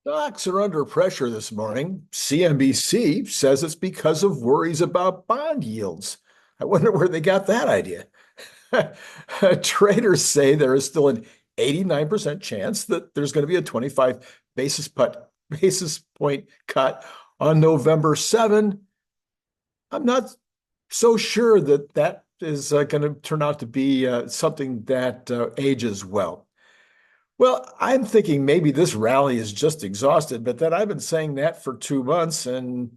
Stocks are under pressure this morning. CNBC says it's because of worries about bond yields. I wonder where they got that idea. Traders say there is still an 89% chance that there's going to be a 25 basis point cut on November 7. I'm not so sure that that is going to turn out to be something that ages well. Well, I'm thinking maybe this rally is just exhausted, but then I've been saying that for 2 months, and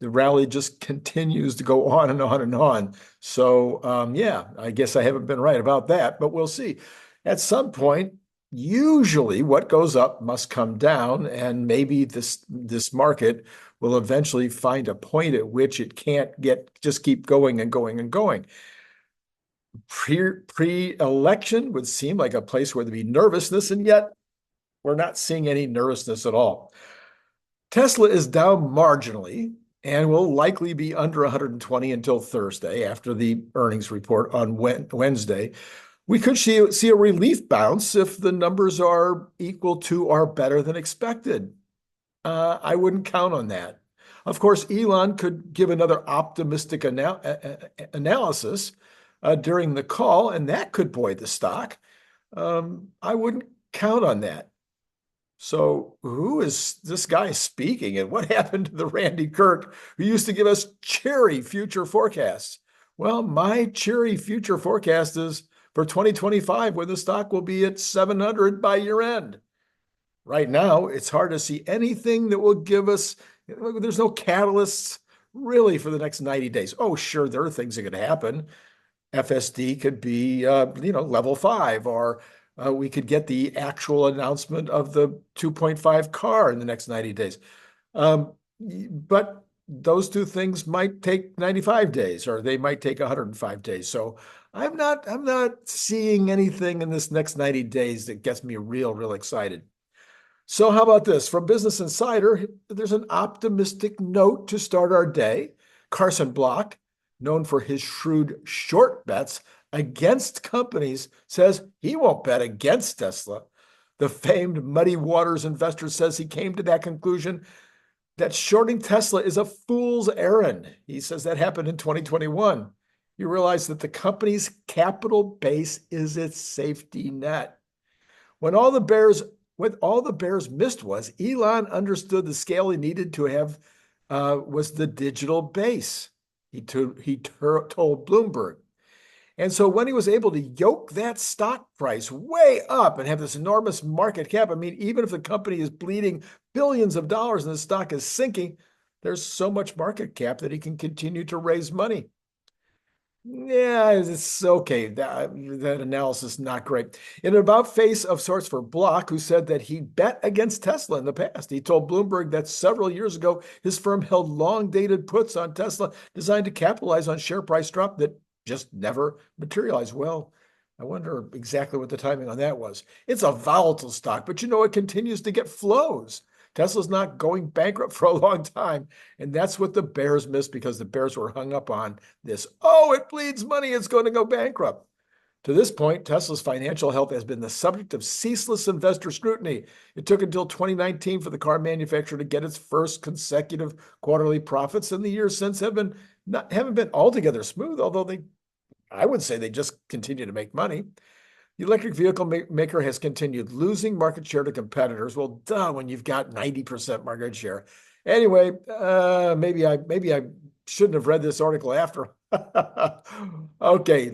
the rally just continues to go on and on and on. So, yeah, I guess I haven't been right about that, but we'll see. At some point, usually what goes up must come down, and maybe this market will eventually find a point at which it can't just keep going and going and going. Pre-election would seem like a place where there'd be nervousness, and yet we're not seeing any nervousness at all. Tesla is down marginally and will likely be under 120 until Thursday after the earnings report on Wednesday. We could see a relief bounce if the numbers are equal to or better than expected. I wouldn't count on that. Of course, Elon could give another optimistic analysis during the call, and that could buoy the stock. I wouldn't count on that. So who is this guy speaking, and what happened to the Randy Kirk who used to give us cheery future forecasts? Well, my cheery future forecast is for 2025, when the stock will be at 700 by year end. Right now, it's hard to see anything that will give us, there's no catalysts really for the next 90 days. Oh, sure, there are things that could happen. FSD could be, level 5, or we could get the actual announcement of the 2.5 car in the next 90 days. But those two things might take 95 days, or they might take 105 days. So I'm not seeing anything in this next 90 days that gets me real excited. So how about this? From Business Insider, there's an optimistic note to start our day. Carson Block, known for his shrewd short bets against companies, says he won't bet against Tesla. The famed Muddy Waters investor says he came to that conclusion that shorting Tesla is a fool's errand. He says that happened in 2021. You realize that the company's capital base is its safety net. What all the bears missed was Elon understood the scale he needed to have was the digital base. He told Bloomberg. And so when he was able to yoke that stock price way up and have this enormous market cap, I mean, even if the company is bleeding billions of dollars and the stock is sinking, there's so much market cap that he can continue to raise money. Yeah, it's okay. That analysis is not great. In an about face of sorts for Block, who said that he bet against Tesla in the past. He told Bloomberg that several years ago, his firm held long-dated puts on Tesla designed to capitalize on share price drop that just never materialized. Well, I wonder exactly what the timing on that was. It's a volatile stock, but it continues to get flows. Tesla's not going bankrupt for a long time. And that's what the bears missed, because the bears were hung up on this. Oh, it bleeds money, it's going to go bankrupt. To this point, Tesla's financial health has been the subject of ceaseless investor scrutiny. It took until 2019 for the car manufacturer to get its first consecutive quarterly profits, and the years since haven't been altogether smooth, although I would say they just continue to make money. The electric vehicle maker has continued losing market share to competitors. Well, duh, when you've got 90% market share. Anyway, maybe I shouldn't have read this article after. Okay,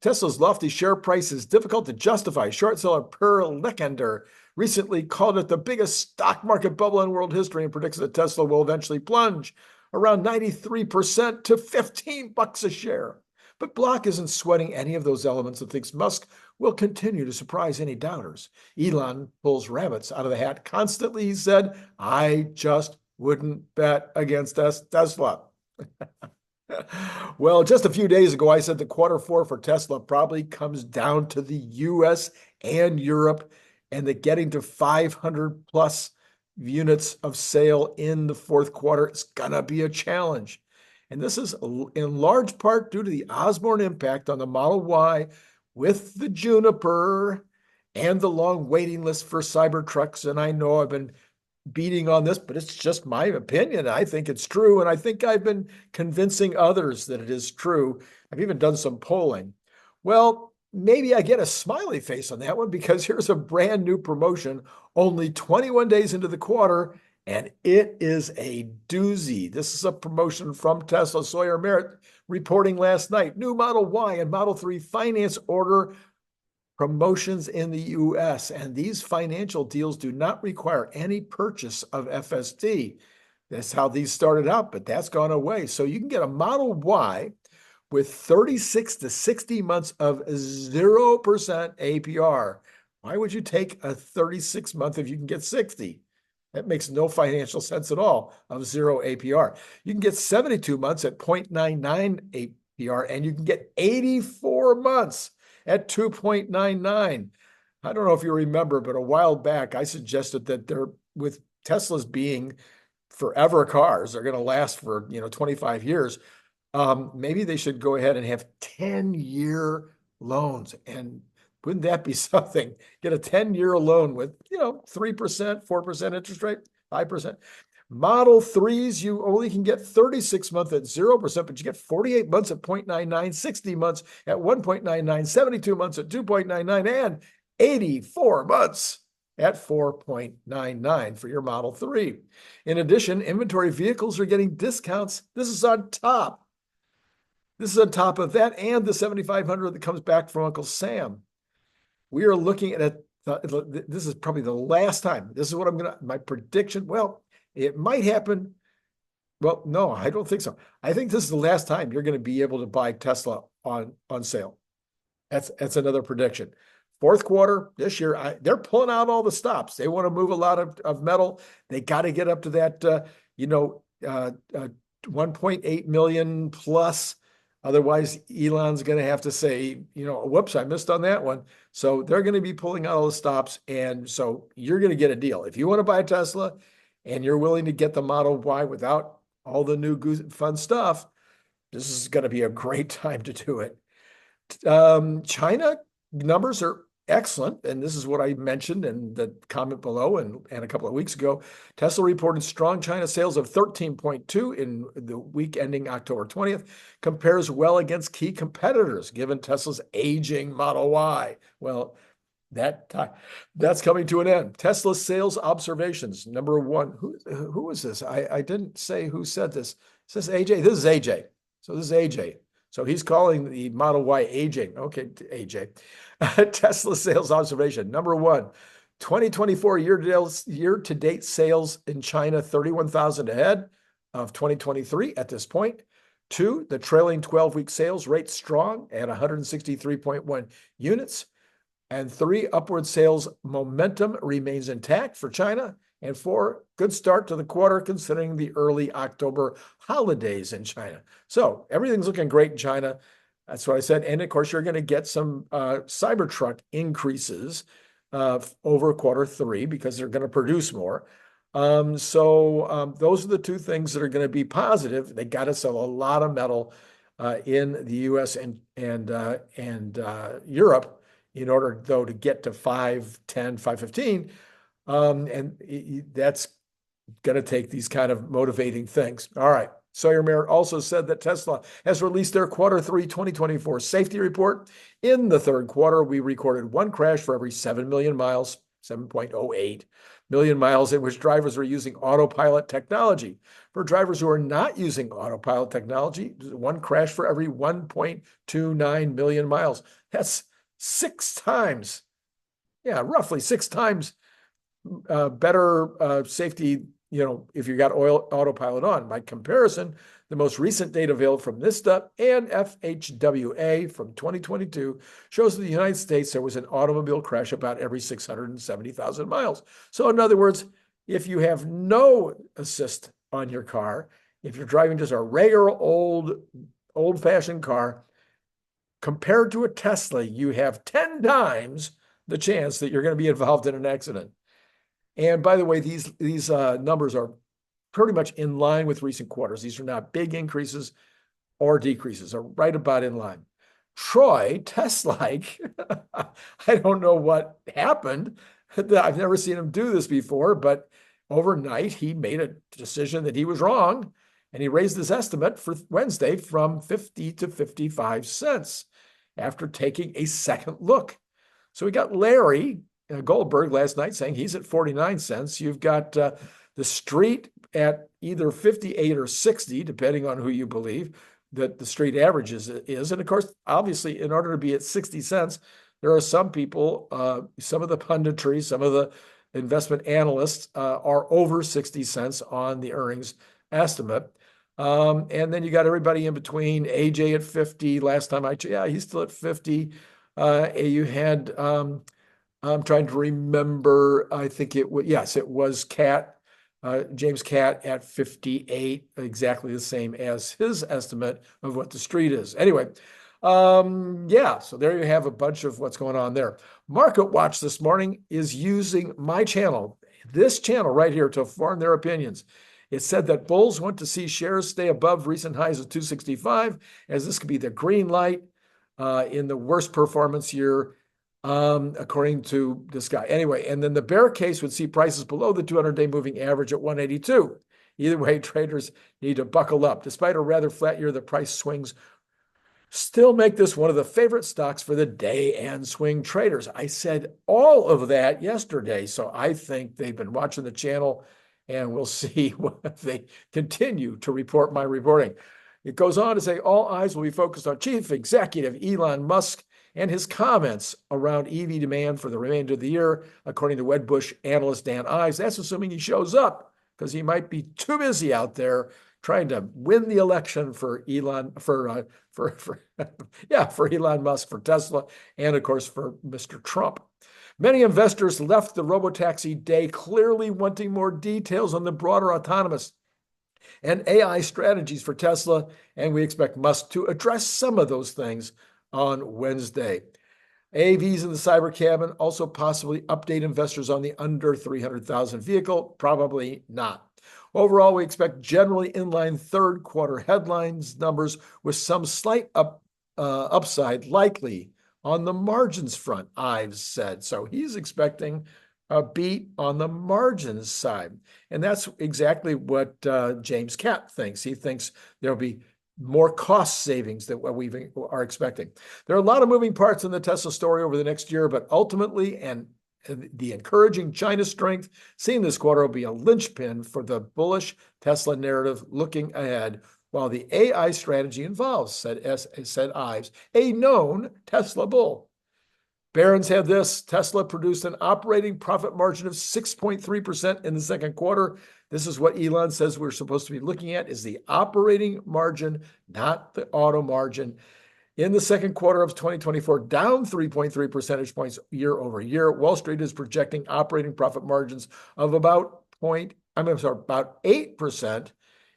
Tesla's lofty share price is difficult to justify. Short seller Per Lickender recently called it the biggest stock market bubble in world history and predicts that Tesla will eventually plunge around 93% to $15 a share. But Block isn't sweating any of those elements and thinks Musk will continue to surprise any doubters. Elon pulls rabbits out of the hat constantly. He said, I just wouldn't bet against Tesla. Well, just a few days ago, I said the Q4 for Tesla probably comes down to the US and Europe, and that getting to 500 plus units of sale in the Q4 is going to be a challenge. And this is in large part due to the Osborne impact on the Model Y with the Juniper and the long waiting list for Cybertrucks. And I know I've been beating on this, but it's just my opinion. I think it's true, and I think I've been convincing others that it is true. I've even done some polling. Well, maybe I get a smiley face on that one because here's a brand new promotion, only 21 days into the quarter, and it is a doozy. This is a promotion from Tesla. Sawyer Merritt reporting last night. New Model Y and Model 3 finance order promotions in the US, and these financial deals do not require any purchase of FSD. That's how these started out, but that's gone away. So you can get a Model Y with 36 to 60 months of 0% APR. Why would you take a 36 month if you can get 60? That makes no financial sense at all of 0 APR. You can get 72 months at 0.99 APR, and you can get 84 months at 2.99. I don't know if you remember, but a while back, I suggested that they're, with Teslas being forever cars, they're going to last for 25 years. Maybe they should go ahead and have 10-year loans. And wouldn't that be something? Get a 10-year loan with 3%, 4% interest rate, 5%. Model 3s, you only can get 36 months at 0%, but you get 48 months at 0.99, 60 months at 1.99, 72 months at 2.99, and 84 months at 4.99 for your Model 3. In addition, inventory vehicles are getting discounts. This is on top. This is on top of that and the 7,500 that comes back from Uncle Sam. We are looking at this is probably the last time. This is what my prediction. Well, it might happen. Well, no, I don't think so. I think this is the last time you're going to be able to buy Tesla on sale. That's another prediction. Fourth quarter this year, they're pulling out all the stops. They want to move a lot of metal. They got to get up to that 1.8 million plus. Otherwise, Elon's going to have to say, whoops, I missed on that one. So they're going to be pulling out all the stops. And so you're going to get a deal. If you want to buy a Tesla and you're willing to get the Model Y without all the new fun stuff, this is going to be a great time to do it. China numbers are excellent. And this is what I mentioned in the comment below and a couple of weeks ago. Tesla reported strong China sales of 13.2 in the week ending October 20th, compares well against key competitors, given Tesla's aging Model Y. Well, that's coming to an end. Tesla sales observations. Number one, who is this? I didn't say who said this. It says AJ. This is AJ. So this is AJ. So he's calling the Model Y aging. Okay, AJ. Tesla sales observation. Number one, 2024 year-to-date sales in China, 31,000 ahead of 2023 at this point. Two, the trailing 12-week sales rate strong at 163.1 units. And three, upward sales momentum remains intact for China. And four, good start to the quarter considering the early October holidays in China. So everything's looking great in China. That's what I said. And of course, you're going to get some Cybertruck increases over quarter three because they're going to produce more. Those are the two things that are going to be positive. They got to sell a lot of metal in the US and Europe in order, though, to get to 510, 515. And that's going to take these kind of motivating things. All right. Sawyer Merritt also said that Tesla has released their quarter three 2024 safety report. In the third quarter, we recorded one crash for every 7 million miles, 7.08 million miles in which drivers were using autopilot technology. For drivers who are not using autopilot technology, one crash for every 1.29 million miles. That's 6 times, roughly 6 times better safety, if you got autopilot on. By comparison, the most recent data available from NISTA and FHWA from 2022 shows that in the United States, there was an automobile crash about every 670,000 miles. So in other words, if you have no assist on your car, if you're driving just a regular old-fashioned car, compared to a Tesla, you have 10 times the chance that you're going to be involved in an accident. And by the way, these numbers are pretty much in line with recent quarters. These are not big increases or decreases, are right about in line. Troy, Test-like, I don't know what happened. I've never seen him do this before, but overnight, he made a decision that he was wrong, and he raised his estimate for Wednesday from 50 to 55 cents after taking a second look. So we got Larry Goldberg last night saying he's at 49 cents. You've got the street at either 58 or 60, depending on who you believe that the street average is. And of course, obviously, in order to be at 60 cents, there are some people, some of the punditry, some of the investment analysts are over 60 cents on the earnings estimate. And then you got everybody in between. AJ at 50. Last time I checked, yeah, he's still at 50. You had, I'm trying to remember, I think it was, yes, it was James Catt at 58, exactly the same as his estimate of what the street is. Anyway, yeah, so there you have a bunch of what's going on there. Market Watch this morning is using my channel, this channel right here, to form their opinions. It said that bulls want to see shares stay above recent highs of 265, as this could be the green light in the worst performance year, according to this guy. Anyway, and then the bear case would see prices below the 200-day moving average at 182. Either way, traders need to buckle up. Despite a rather flat year, the price swings still make this one of the favorite stocks for the day and swing traders. I said all of that yesterday, so I think they've been watching the channel, and we'll see if they continue to report my reporting. It goes on to say all eyes will be focused on Chief Executive Elon Musk and his comments around EV demand for the remainder of the year, according to Wedbush analyst Dan Ives. That's assuming he shows up, because he might be too busy out there trying to win the election for Elon, for Elon Musk, for Tesla, and of course for Mr. Trump. Many investors left the robotaxi day clearly wanting more details on the broader autonomous and AI strategies for Tesla, and we expect Musk to address some of those things on Wednesday. AVs in the cyber cabin also possibly update investors on the under 300,000 vehicle. Probably not. Overall, we expect generally inline third quarter headlines numbers with some slight upside likely on the margins front, Ives said. So he's expecting a beat on the margins side. And that's exactly what James Catt thinks. He thinks there'll be more cost savings than what we are expecting. There are a lot of moving parts in the Tesla story over the next year, but ultimately, and the encouraging China strength seen this quarter will be a linchpin for the bullish Tesla narrative looking ahead, while the AI strategy involves, said Ives, a known Tesla bull. Barron's had this. Tesla produced an operating profit margin of 6.3% in the second quarter. This is what Elon says we're supposed to be looking at, is the operating margin, not the auto margin. In the second quarter of 2024, down 3.3 percentage points year over year. Wall Street is projecting operating profit margins of about 8%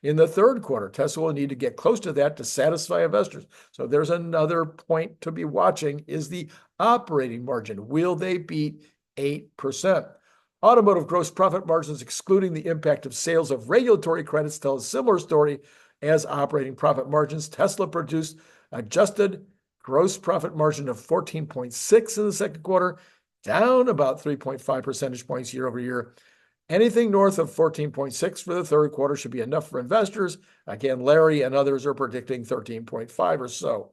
in the third quarter. Tesla will need to get close to that to satisfy investors. So there's another point to be watching, is the operating margin. Will they beat 8%? Automotive gross profit margins, excluding the impact of sales of regulatory credits, tell a similar story as operating profit margins. Tesla produced adjusted gross profit margin of 14.6 in the second quarter, down about 3.5 percentage points year over year. Anything north of 14.6 for the third quarter should be enough for investors. Again, Larry and others are predicting 13.5 or so.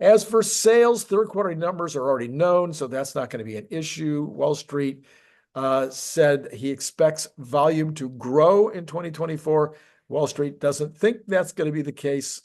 As for sales, third quarter numbers are already known, so that's not going to be an issue. Wall Street said he expects volume to grow in 2024. Wall Street doesn't think that's going to be the case,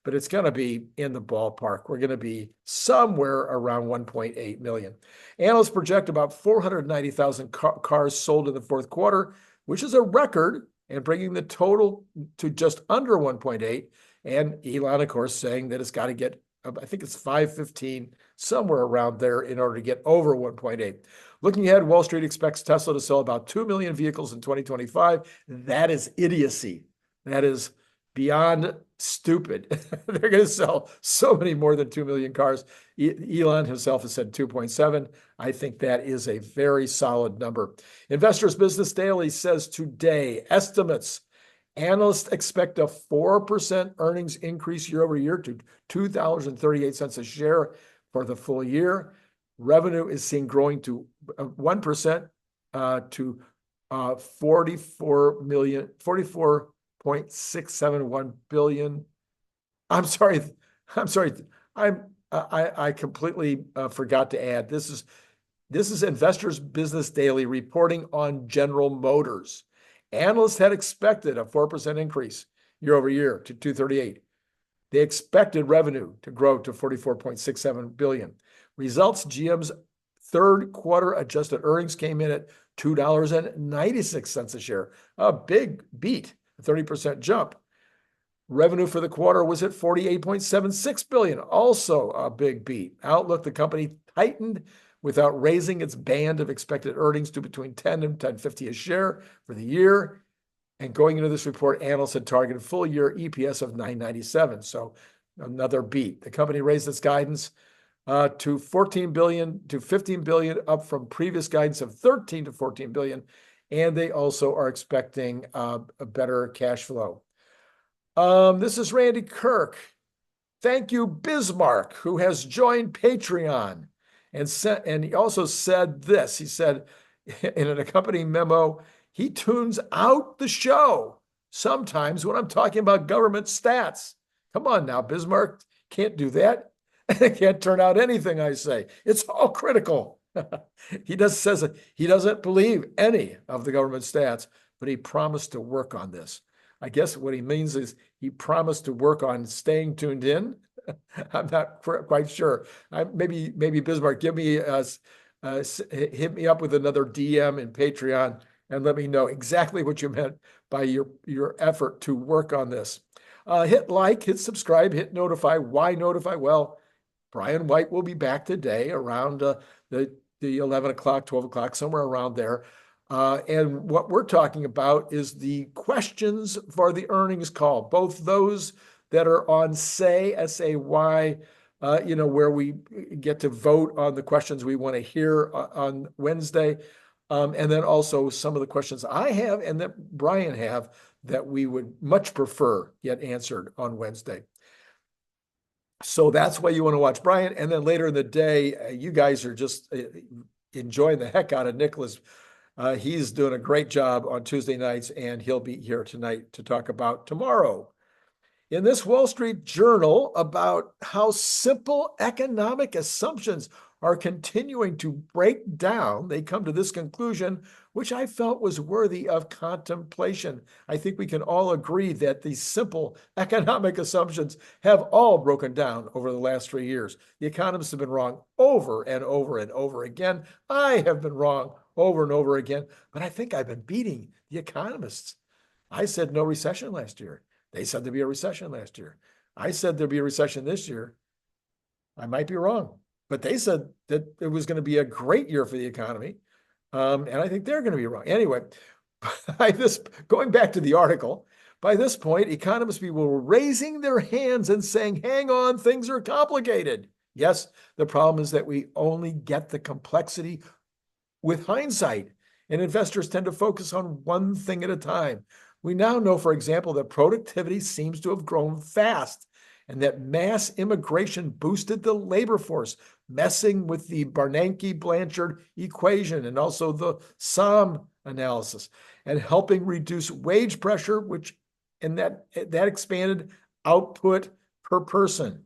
but it's going to be in the ballpark. We're going to be somewhere around 1.8 million. Analysts project about 490,000 cars sold in the fourth quarter, which is a record, and bringing the total to just under 1.8. And Elon, of course, saying that it's got to get, I think it's 515, somewhere around there in order to get over 1.8. Looking ahead, Wall Street expects Tesla to sell about 2 million vehicles in 2025. That is idiocy. That is beyond stupid. They're going to sell so many more than 2 million cars. Elon himself has said 2.7. I think that is a very solid number. Investors Business Daily says today, estimates. Analysts expect a 4% earnings increase year over year to $2.38 a share for the full year. Revenue is seen growing to 1% to 44.671 billion. I'm sorry. I completely forgot to add. This is Investors Business Daily reporting on General Motors. Analysts had expected a 4% increase year over year to 238. They expected revenue to grow to 44.67 billion. Results: GM's third quarter adjusted earnings came in at $2.96 a share, a big beat, a 30% jump. Revenue for the quarter was at 48.76 billion, also a big beat. Outlook: the company tightened without raising its band of expected earnings to between 10 and 10.50 a share for the year. And going into this report, analysts had targeted full year EPS of 9.97. So another beat. The company raised its guidance to 14 billion to 15 billion, up from previous guidance of 13 to 14 billion. And they also are expecting a better cash flow. This is Randy Kirk. Thank you, Bismarck, who has joined Patreon. And he also said this. He said in an accompanying memo, he tunes out the show sometimes when I'm talking about government stats. Come on now, Bismarck. Can't do that. I can't turn out anything I say. It's all critical. Says he doesn't believe any of the government stats, but he promised to work on this. I guess what he means is he promised to work on staying tuned in. I'm not quite sure. Maybe Bismarck, hit me up with another DM in Patreon and let me know exactly what you meant by your effort to work on this. Hit like, hit subscribe, hit notify. Why notify? Well, Brian White will be back today around the 11 o'clock, 12 o'clock, somewhere around there. And what we're talking about is the questions for the earnings call, both those that are on S-A-Y, where we get to vote on the questions we want to hear on Wednesday. And then also some of the questions I have and that Brian have that we would much prefer get answered on Wednesday. So that's why you want to watch Brian. And then later in the day, you guys are just enjoying the heck out of Nicholas. He's doing a great job on Tuesday nights, and he'll be here tonight to talk about tomorrow. In this Wall Street Journal about how simple economic assumptions are continuing to break down, they come to this conclusion, which I felt was worthy of contemplation. I think we can all agree that these simple economic assumptions have all broken down over the last 3 years. The economists have been wrong over and over and over again. I have been wrong over and over again, but I think I've been beating the economists. I said no recession last year. They said there'd be a recession last year. I said there'd be a recession this year. I might be wrong, but they said that it was going to be a great year for the economy. And I think they're going to be wrong. Anyway, going back to the article, by this point, economists were raising their hands and saying, hang on, things are complicated. Yes, the problem is that we only get the complexity with hindsight, and investors tend to focus on one thing at a time. We now know, for example, that productivity seems to have grown fast and that mass immigration boosted the labor force, messing with the Bernanke-Blanchard equation and also the SOM analysis, and helping reduce wage pressure, that expanded output per person.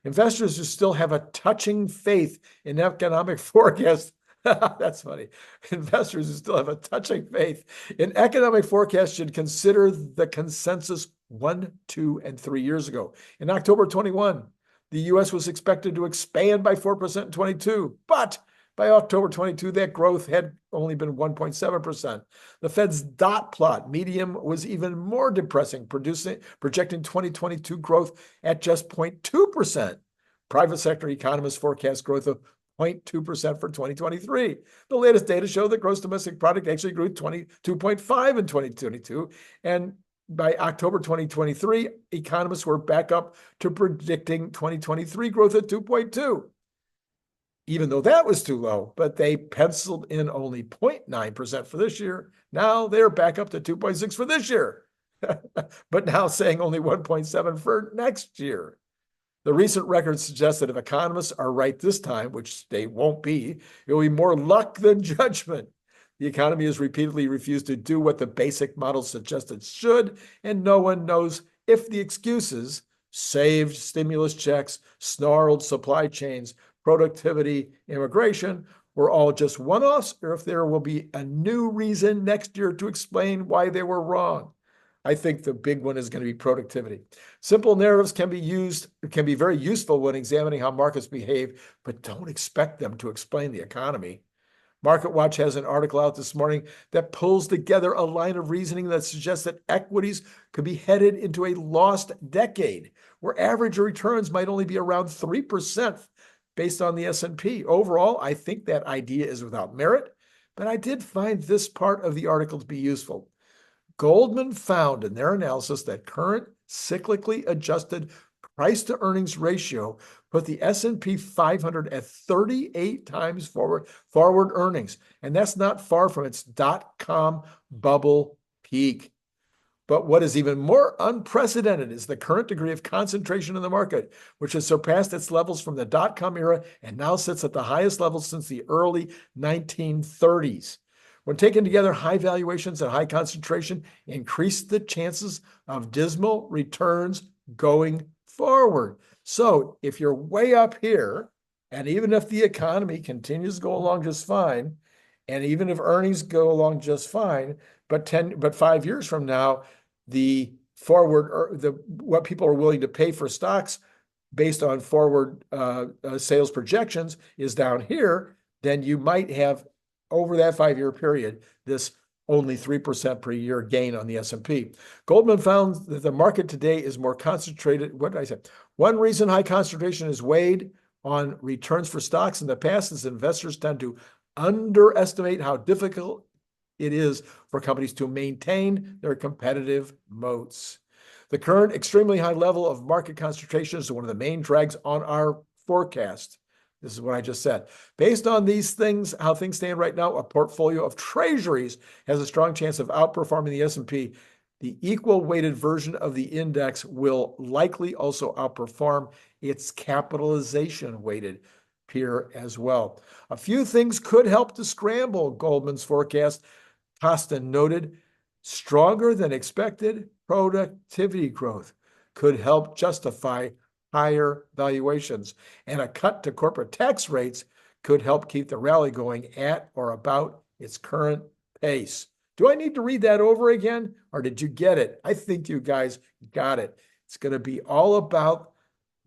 Investors who still have a touching faith in economic forecasts. That's funny. Investors who still have a touching faith in economic forecasts should consider the consensus 1, 2, and 3 years ago. In October 21, the U.S. was expected to expand by 4% in 22, but by October 22, that growth had only been 1.7%. The Fed's dot plot medium was even more depressing, projecting 2022 growth at just 0.2%. Private sector economists forecast growth of 0.2% for 2023. The latest data show that gross domestic product actually grew 22.5 in 2022. And by October 2023, economists were back up to predicting 2023 growth at 2.2. Even though that was too low, but they penciled in only 0.9% for this year. Now they're back up to 2.6 for this year, but now saying only 1.7 for next year. The recent record suggests that if economists are right this time, which they won't be, it will be more luck than judgment. The economy has repeatedly refused to do what the basic model suggests it should, and no one knows if the excuses, saved stimulus checks, snarled supply chains, productivity, immigration, were all just one-offs, or if there will be a new reason next year to explain why they were wrong. I think the big one is going to be productivity. Simple narratives can be very useful when examining how markets behave, but don't expect them to explain the economy. MarketWatch has an article out this morning that pulls together a line of reasoning that suggests that equities could be headed into a lost decade, where average returns might only be around 3% based on the S&P. Overall, I think that idea is without merit, but I did find this part of the article to be useful. Goldman found in their analysis that current cyclically adjusted price to earnings ratio put the S&P 500 at 38 times forward earnings. And that's not far from its dot-com bubble peak. But what is even more unprecedented is the current degree of concentration in the market, which has surpassed its levels from the dot-com era and now sits at the highest levels since the early 1930s. When taken together, high valuations and high concentration increase the chances of dismal returns going forward. So if you're way up here, and even if the economy continues to go along just fine, and even if earnings go along just fine, but 5 years from now, the forward or what people are willing to pay for stocks based on forward sales projections is down here, then you might have over that 5-year period this only 3% per year gain on the S&P. Goldman found that the market today is more concentrated. What did I say? One reason high concentration is weighed on returns for stocks in the past is investors tend to underestimate how difficult it is for companies to maintain their competitive moats. The current extremely high level of market concentration is one of the main drags on our forecast. This is what I just said. Based on these things, how things stand right now, a portfolio of treasuries has a strong chance of outperforming the S&P. The equal weighted version of the index will likely also outperform its capitalization weighted peer as well. A few things could help to scramble Goldman's forecast. Costa noted, stronger than expected productivity growth could help justify higher valuations, and a cut to corporate tax rates could help keep the rally going at or about its current pace. Do I need to read that over again, or did you get it? I think you guys got it. It's going to be all about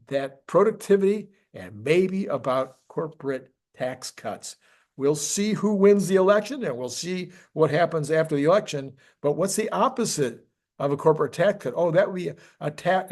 that productivity and maybe about corporate tax cuts. We'll see who wins the election, and we'll see what happens after the election. But what's the opposite of a corporate tax cut? Oh, that would be a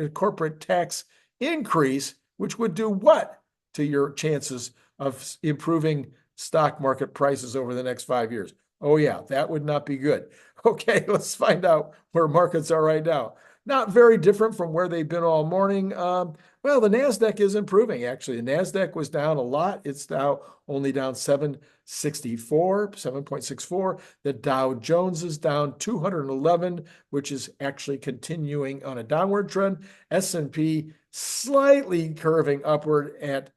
corporate tax increase, which would do what to your chances of improving stock market prices over the next 5 years? Oh yeah, that would not be good. Okay, let's find out where markets are right now. Not very different from where they've been all morning. Well, the NASDAQ is improving, actually. The NASDAQ was down a lot. It's now only down 7.64. The Dow Jones is down 211, which is actually continuing on a downward trend. S&P slightly curving upward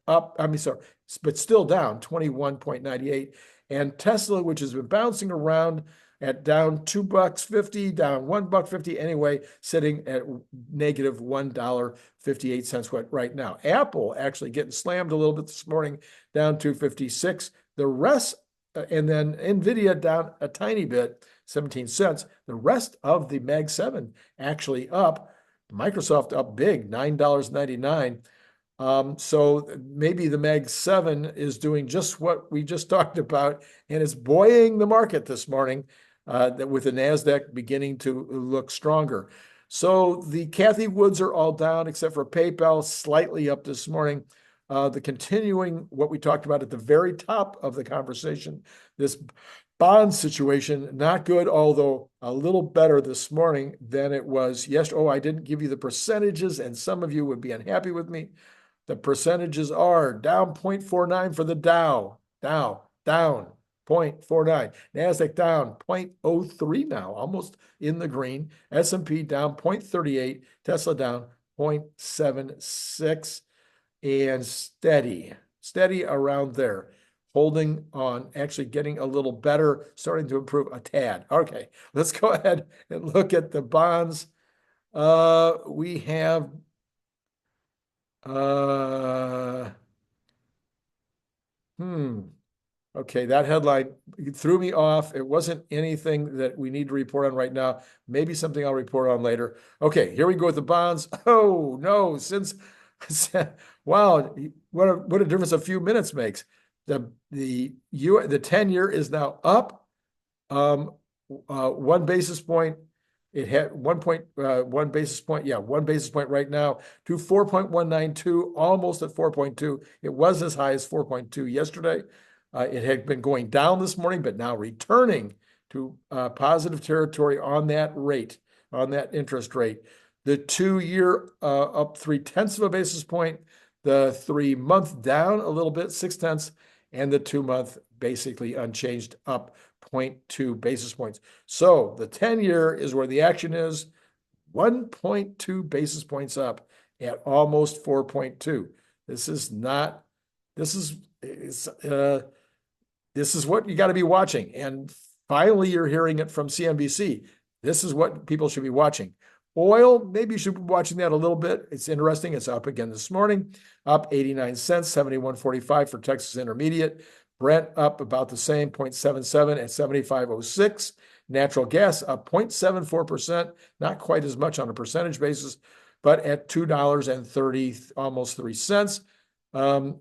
but still down 21.98. And Tesla, which has been bouncing around at down $2.50, down $1.50 anyway, sitting at negative $1.58 right now. Apple actually getting slammed a little bit this morning, down $2.56. The rest, and then NVIDIA down a tiny bit, 17 cents. The rest of the Mag 7 actually up. Microsoft up big, $9.99. So maybe the Mag 7 is doing just what we just talked about, and it's buoying the market this morning with the NASDAQ beginning to look stronger. So the Cathie Woods are all down except for PayPal, slightly up this morning. The continuing what we talked about at the very top of the conversation, this bond situation, not good, although a little better this morning than it was yesterday. Oh, I didn't give you the percentages, and some of you would be unhappy with me. The percentages are down 0.49 for the Dow, down 0.49. NASDAQ down 0.03 now, almost in the green. S&P down 0.38. Tesla down 0.76. And steady around there. holding on, actually getting a little better, starting to improve a tad. Okay, let's go ahead and look at the bonds. We have okay, that headline threw me off. It wasn't anything that we need to report on right now. Maybe something I'll report on later. Okay, here we go with the bonds. Oh no, wow, what a difference a few minutes makes. The 10-year is now up 1 basis point. It had 1 basis point, 1 basis point right now to 4.192, almost at 4.2. It was as high as 4.2 yesterday. It had been going down this morning, but now returning to positive territory on that rate, on that interest rate. The 2-year up 0.3 of a basis point, the 3-month down a little bit, 0.6, and the 2-month basically unchanged, up 0.2 basis points. So the 10-year is where the action is, 1.2 basis points up at almost 4.2. This is what you got to be watching. And finally, you're hearing it from CNBC. This is what people should be watching. Oil, maybe you should be watching that a little bit. It's interesting. It's up again this morning, up 89 cents, 71.45 for Texas Intermediate. Brent up about the same, 0.77 at 75.06. Natural gas up 0.74%, not quite as much on a percentage basis, but at $2.30, almost 3 cents.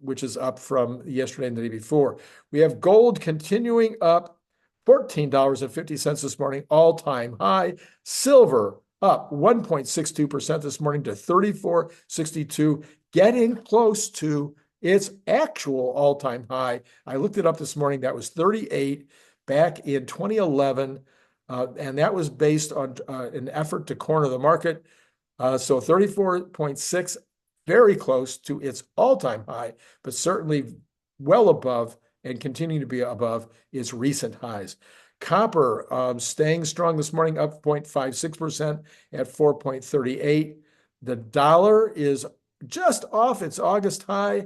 Which is up from yesterday and the day before. We have gold continuing up, $14.50 this morning, all-time high. Silver up 1.62% this morning to 34.62, getting close to its actual all-time high. I looked it up this morning. That was 38 back in 2011, and that was based on an effort to corner the market. So 34.6, very close to its all-time high, but certainly well above and continuing to be above its recent highs. Copper staying strong this morning, up 0.56% at 4.38. The dollar is just off its August high.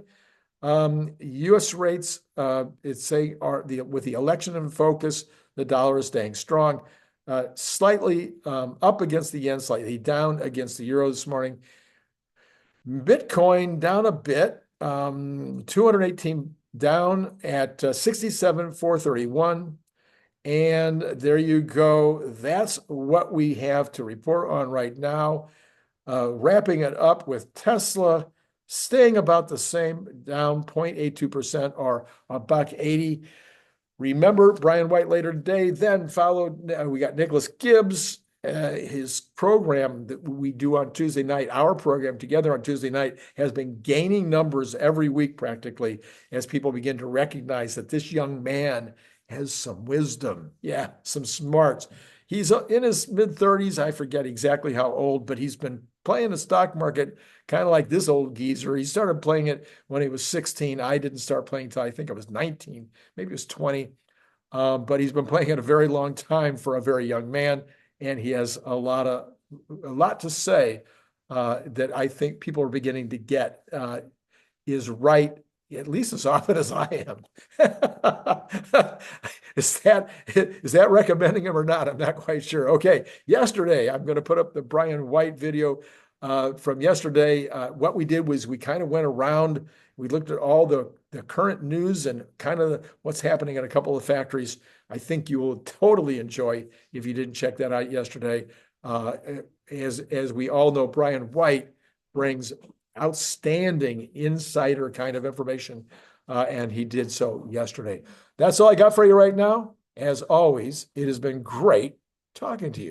U.S. rates, with the election in focus, the dollar is staying strong. Slightly up against the yen, slightly down against the euro this morning. Bitcoin down a bit, 218 down at 67,431. And there you go. That's what we have to report on right now. Wrapping it up with Tesla staying about the same, down 0.82% or $1.80. Remember, Brian White later today, then followed, we got Nicholas Gibbs. His program that we do on Tuesday night, our program together on Tuesday night, has been gaining numbers every week practically as people begin to recognize that this young man has some wisdom, some smarts. He's in his mid-30s. I forget exactly how old, but he's been playing the stock market kind of like this old geezer. He started playing it when he was 16. I didn't start playing until I think I was 19, maybe it was 20. But he's been playing it a very long time for a very young man. And he has a lot to say that I think people are beginning to get is right, at least as often as I am. Is that recommending him or not? I'm not quite sure. Okay, yesterday, I'm going to put up the Brian White video from yesterday. What we did was we kind of went around, we looked at all the current news and kind of what's happening at a couple of factories. I think you will totally enjoy if you didn't check that out yesterday. As we all know, Brian White brings outstanding insider kind of information, and he did so yesterday. That's all I got for you right now. As always, it has been great talking to you.